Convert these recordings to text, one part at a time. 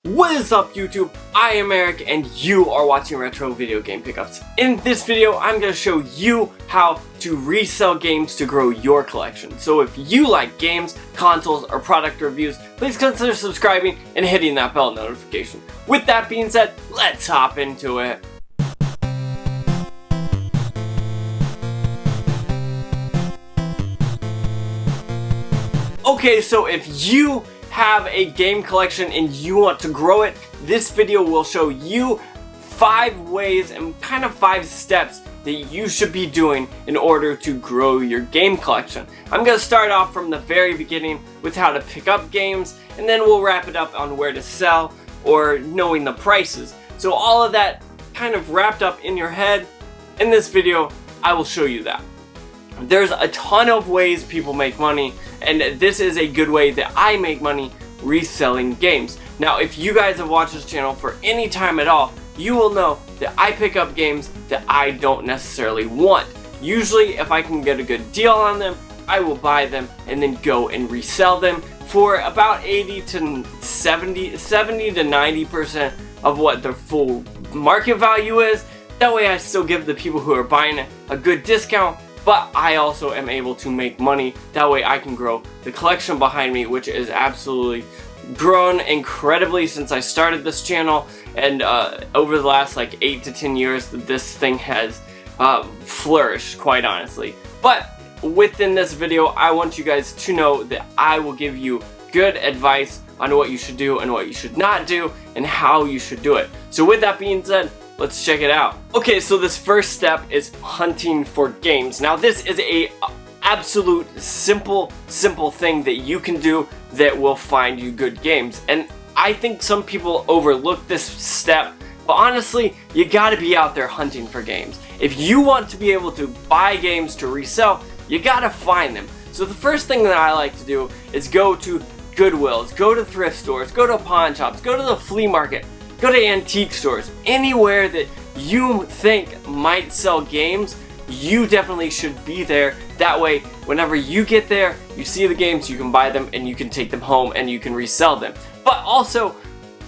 What is up YouTube? I am Eric and you are watching Retro Video Game Pickups. In this video, I'm going to show you how to resell games to grow your collection. So if you like games, consoles, or product reviews, please consider subscribing and hitting that bell notification. With that being said, let's hop into it. Okay, so if you have a game collection and you want to grow it, this video will show you 5 ways and kind of 5 steps that you should be doing in order to grow your game collection. I'm going to start off from the very beginning with how to pick up games, and then we'll wrap it up on where to sell or knowing the prices. So all of that kind of wrapped up in your head. In this video, I will show you that. There's a ton of ways people make money, and this is a good way that I make money reselling games. Now, if you guys have watched this channel for any time at all, you will know that I pick up games that I don't necessarily want. Usually, if I can get a good deal on them, I will buy them and then go and resell them for about 80 to 70 to 90% of what the full market value is. That way I still give the people who are buying it a good discount, but I also am able to make money. That way I can grow the collection behind me, which is absolutely grown incredibly since I started this channel, and over the last like 8 to 10 years this thing has flourished, quite honestly. But within this video, I want you guys to know that I will give you good advice on what you should do and what you should not do and how you should do it. So with that being said, let's check it out. Okay, so this first step is hunting for games. Now this is a absolute simple thing that you can do that will find you good games. And I think some people overlook this step, but honestly, you gotta be out there hunting for games. If you want to be able to buy games to resell, you gotta find them. So the first thing that I like to do is go to Goodwills, go to thrift stores, go to pawn shops, go to the flea market, go to antique stores. Anywhere that you think might sell games, you definitely should be there. That way, whenever you get there, you see the games, you can buy them and you can take them home and you can resell them. But also,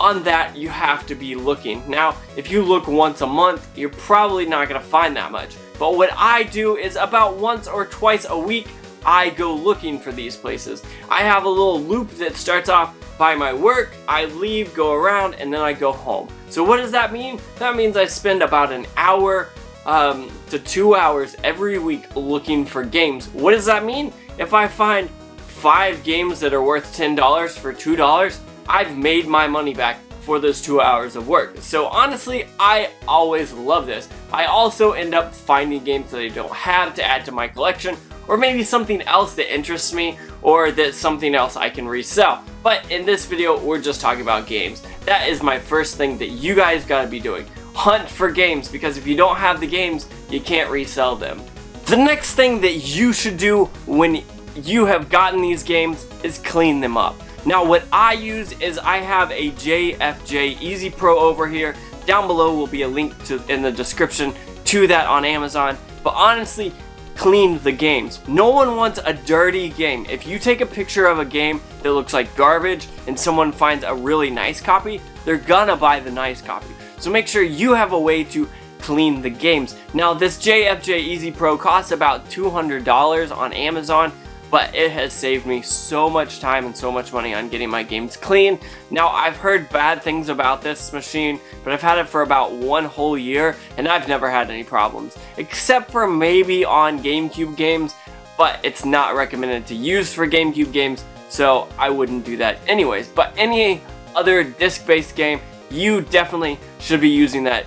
on that, you have to be looking. Now, if you look once a month, you're probably not going to find that much. But what I do is about once or twice a week, I go looking for these places. I have a little loop that starts off by my work, I leave, go around, and then I go home. So what does that mean? That means I spend about an hour to 2 hours every week looking for games. What does that mean? If I find 5 games that are worth $10 for $2, I've made my money back for those 2 hours of work. So honestly, I always love this. I also end up finding games that I don't have to add to my collection, or maybe something else that interests me, or that's something else I can resell. But in this video, we're just talking about games. That is my first thing that you guys gotta be doing. Hunt for games, because if you don't have the games, you can't resell them. The next thing that you should do when you have gotten these games is clean them up. Now what I use is I have a JFJ Easy Pro over here. Down below will be a link in the description to that on Amazon. But honestly, clean the games. No one wants a dirty game. If you take a picture of a game that looks like garbage and someone finds a really nice copy, they're gonna buy the nice copy. So make sure you have a way to clean the games. Now this JFJ Easy Pro costs about $200 on Amazon, but it has saved me so much time and so much money on getting my games clean. Now I've heard bad things about this machine, but I've had it for about 1 whole year and I've never had any problems, except for maybe on GameCube games, but it's not recommended to use for GameCube games, so I wouldn't do that anyways. But any other disc-based game, you definitely should be using that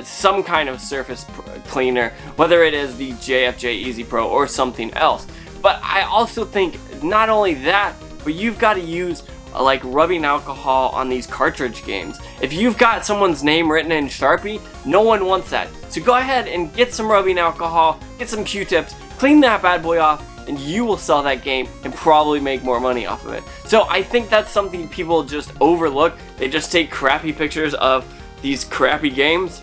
some kind of surface cleaner, whether it is the JFJ Easy Pro or something else. But I also think not only that, but you've got to use like rubbing alcohol on these cartridge games. If you've got someone's name written in Sharpie, no one wants that. So go ahead and get some rubbing alcohol, get some Q-tips, clean that bad boy off, and you will sell that game and probably make more money off of it. So I think that's something people just overlook. They just take crappy pictures of these crappy games.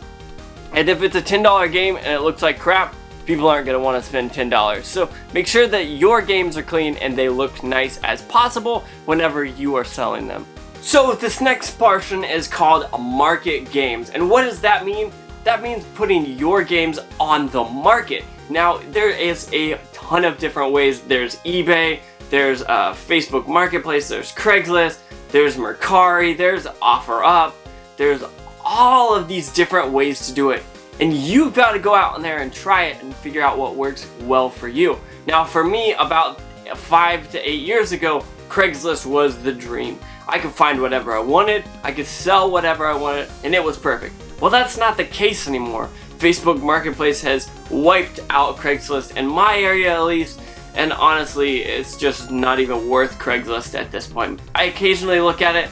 And if it's a $10 game and it looks like crap, people aren't going to want to spend $10. So make sure that your games are clean and they look nice as possible whenever you are selling them. So this next portion is called market games. And what does that mean? That means putting your games on the market. Now, there is a ton of different ways. There's eBay, there's Facebook Marketplace, there's Craigslist, there's Mercari, there's OfferUp, there's all of these different ways to do it. And you've got to go out in there and try it and figure out what works well for you. Now, for me, about 5 to 8 years ago, Craigslist was the dream. I could find whatever I wanted, I could sell whatever I wanted, and it was perfect. Well, that's not the case anymore. Facebook Marketplace has wiped out Craigslist in my area at least, and honestly, it's just not even worth Craigslist at this point. I occasionally look at it,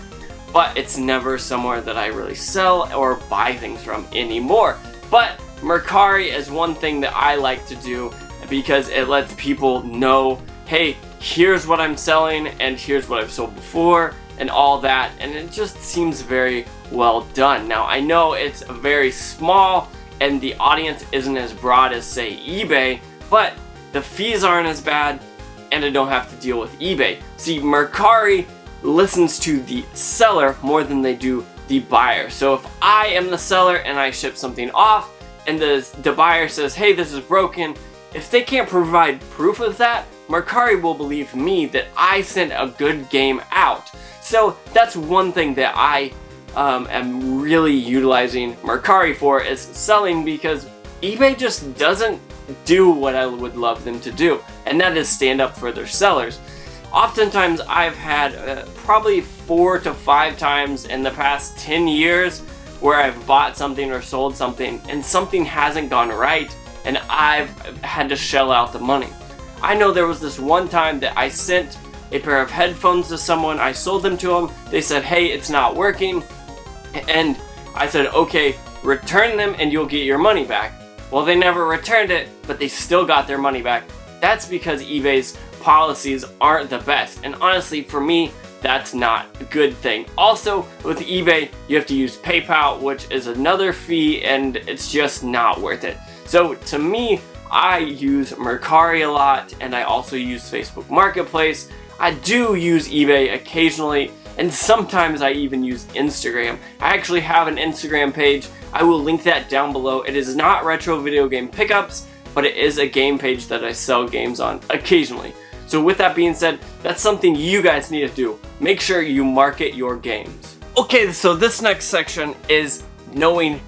but it's never somewhere that I really sell or buy things from anymore. But Mercari is one thing that I like to do because it lets people know, hey, here's what I'm selling and here's what I've sold before and all that, and it just seems very well done. Now, I know it's very small and the audience isn't as broad as, say, eBay, but the fees aren't as bad and I don't have to deal with eBay. See, Mercari listens to the seller more than they do the buyer. So if I am the seller and I ship something off and the buyer says, hey, this is broken, if they can't provide proof of that, Mercari will believe me that I sent a good game out. So that's one thing that I am really utilizing Mercari for, is selling, because eBay just doesn't do what I would love them to do, and that is stand up for their sellers. Oftentimes I've had probably 4 to 5 times in the past 10 years where I've bought something or sold something and something hasn't gone right and I've had to shell out the money. I know there was this one time that I sent a pair of headphones to someone, I sold them to them, they said, hey, it's not working, and I said, okay, return them and you'll get your money back. Well, they never returned it, but they still got their money back. That's because eBay's policies aren't the best, and honestly, for me, that's not a good thing. Also, with eBay, you have to use PayPal, which is another fee, and it's just not worth it. So to me, I use Mercari a lot, and I also use Facebook Marketplace. I do use eBay occasionally, and sometimes I even use Instagram. I actually have an Instagram page. I will link that down below. It is not retro video game pickups, but it is a game page that I sell games on occasionally. So with that being said, that's something you guys need to do. Make sure you market your games. Okay, so this next section is knowing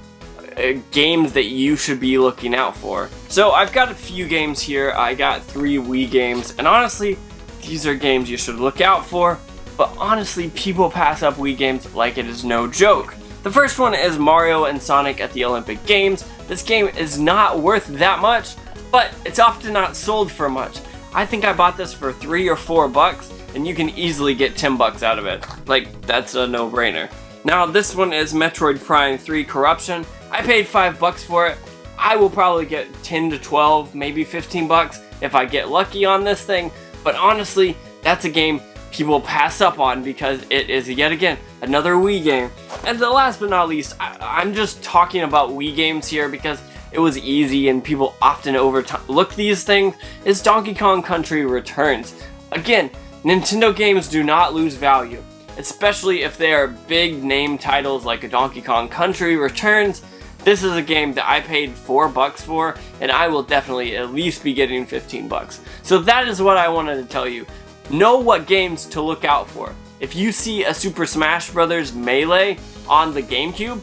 games that you should be looking out for. So I've got a few games here. I got 3 Wii games, and honestly, these are games you should look out for, but honestly, people pass up Wii games like it is no joke. The first one is Mario and Sonic at the Olympic Games. This game is not worth that much, but it's often not sold for much. I think I bought this for $3 or $4, and you can easily get $10 out of it. Like, that's a no-brainer. Now, this one is Metroid Prime 3 Corruption. I paid $5 for it. I will probably get 10 to 12, maybe $15 if I get lucky on this thing, but honestly, that's a game people pass up on because it is, yet again, another Wii game. And the last but not least, I'm just talking about Wii games here because it was easy and people often overlook these things, is Donkey Kong Country Returns. Again, Nintendo games do not lose value, especially if they are big name titles like a Donkey Kong Country Returns. This is a game that I paid $4 for, and I will definitely at least be getting $15. So that is what I wanted to tell you. Know what games to look out for. If you see a Super Smash Bros. Melee on the GameCube,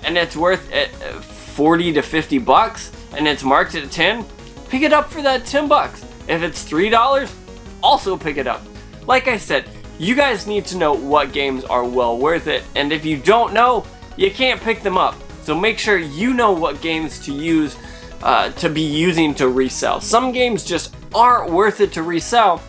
and it's worth $40 to $50, and it's marked at 10, pick it up for that $10. If it's $3, also pick it up. Like I said, you guys need to know what games are well worth it, and if you don't know, you can't pick them up. So make sure you know what games to use, to be using to resell. Some games just aren't worth it to resell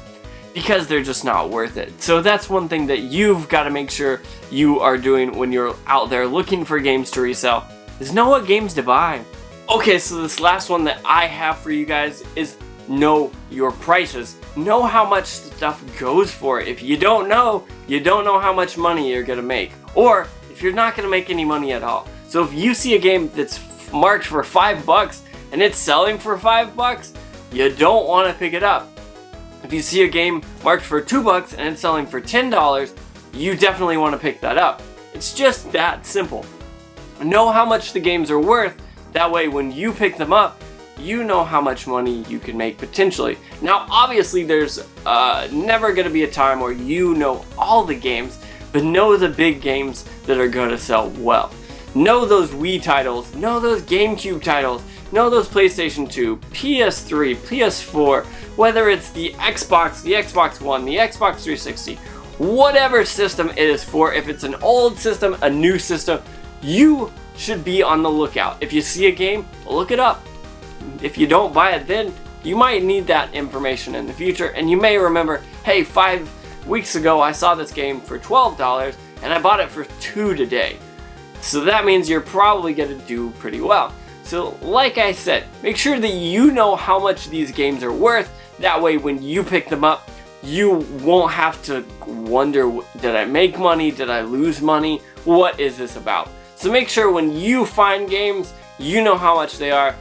because they're just not worth it. So that's one thing that you've got to make sure you are doing when you're out there looking for games to resell, is know what games to buy. Okay, so this last one that I have for you guys is know your prices. Know how much stuff goes for. If you don't know how much money you're gonna make, or if you're not gonna make any money at all. So if you see a game that's marked for $5 and it's selling for $5, you don't want to pick it up. If you see a game marked for $2 and it's selling for $10, you definitely want to pick that up. It's just that simple. Know how much the games are worth, that way when you pick them up, you know how much money you can make potentially. Now obviously there's never going to be a time where you know all the games, but know the big games that are going to sell well. Know those Wii titles, know those GameCube titles, know those PlayStation 2, PS3, PS4, whether it's the Xbox One, the Xbox 360, whatever system it is for. If it's an old system, a new system, you should be on the lookout. If you see a game, look it up. If you don't buy it then, you might need that information in the future, and you may remember, hey, 5 weeks ago I saw this game for $12 and I bought it for $2 today. So that means you're probably going to do pretty well. So like I said, make sure that you know how much these games are worth. That way when you pick them up, you won't have to wonder, did I make money? Did I lose money? What is this about? So make sure when you find games, you know how much they are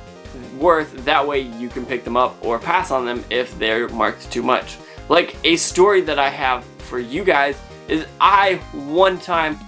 worth. That way you can pick them up or pass on them if they're marked too much. Like a story that I have for you guys is I one time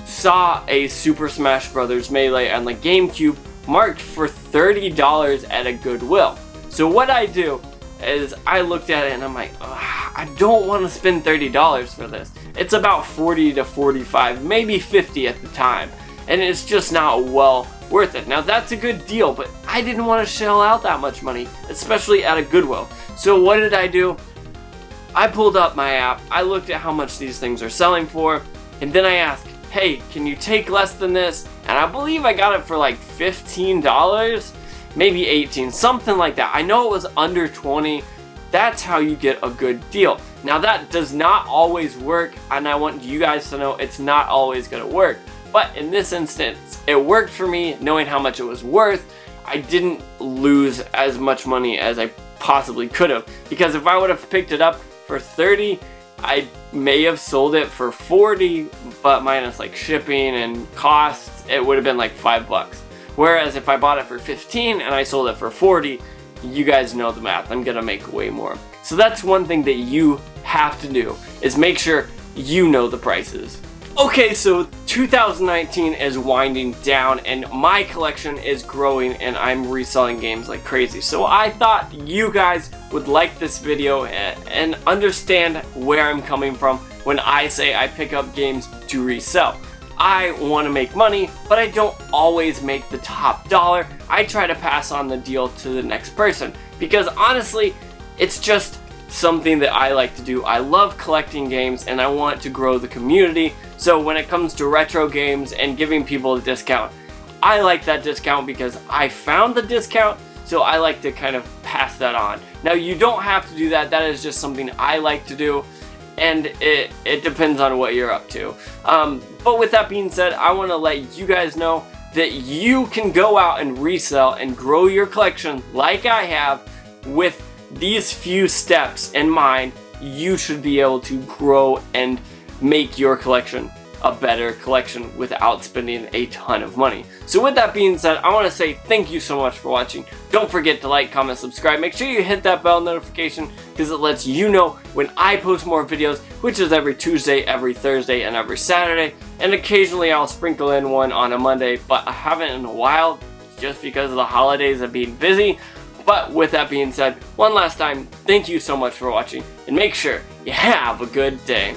saw a Super Smash Bros. Melee on the GameCube marked for $30 at a Goodwill. So what I do is I looked at it and I'm like, I don't want to spend $30 for this. It's about 40 to 45, maybe 50 at the time, and it's just not well worth it. Now that's a good deal, but I didn't want to shell out that much money, especially at a Goodwill. So what did I do? I pulled up my app, I looked at how much these things are selling for, and then I asked, hey, can you take less than this? And I believe I got it for like $15, maybe 18, something like that. I know it was under 20. That's how you get a good deal. Now that does not always work, and I want you guys to know it's not always gonna work. But in this instance, it worked for me knowing how much it was worth. I didn't lose as much money as I possibly could have, because if I would have picked it up for 30, I may have sold it for 40, but minus like shipping and costs, it would have been like $5. Whereas if I bought it for 15 and I sold it for 40, you guys know the math, I'm gonna make way more. So that's one thing that you have to do, is make sure you know the prices. Okay, so 2019 is winding down and my collection is growing and I'm reselling games like crazy. So I thought you guys would like this video and understand where I'm coming from when I say I pick up games to resell. I want to make money, but I don't always make the top dollar. I try to pass on the deal to the next person because honestly, it's just something that I like to do. I love collecting games and I want to grow the community. So when it comes to retro games and giving people a discount, I like that discount because I found the discount, so I like to kind of pass that on. Now you don't have to do that, that is just something I like to do, and it depends on what you're up to. But with that being said, I want to let you guys know that you can go out and resell and grow your collection like I have. With these few steps in mind, you should be able to grow and make your collection a better collection without spending a ton of money. So with that being said, I want to say thank you so much for watching. Don't forget to like, comment, subscribe. Make sure you hit that bell notification because it lets you know when I post more videos, which is every Tuesday, every Thursday, and every Saturday. And occasionally I'll sprinkle in one on a Monday, but I haven't in a while just because of the holidays of being busy. But with that being said, one last time, thank you so much for watching and make sure you have a good day.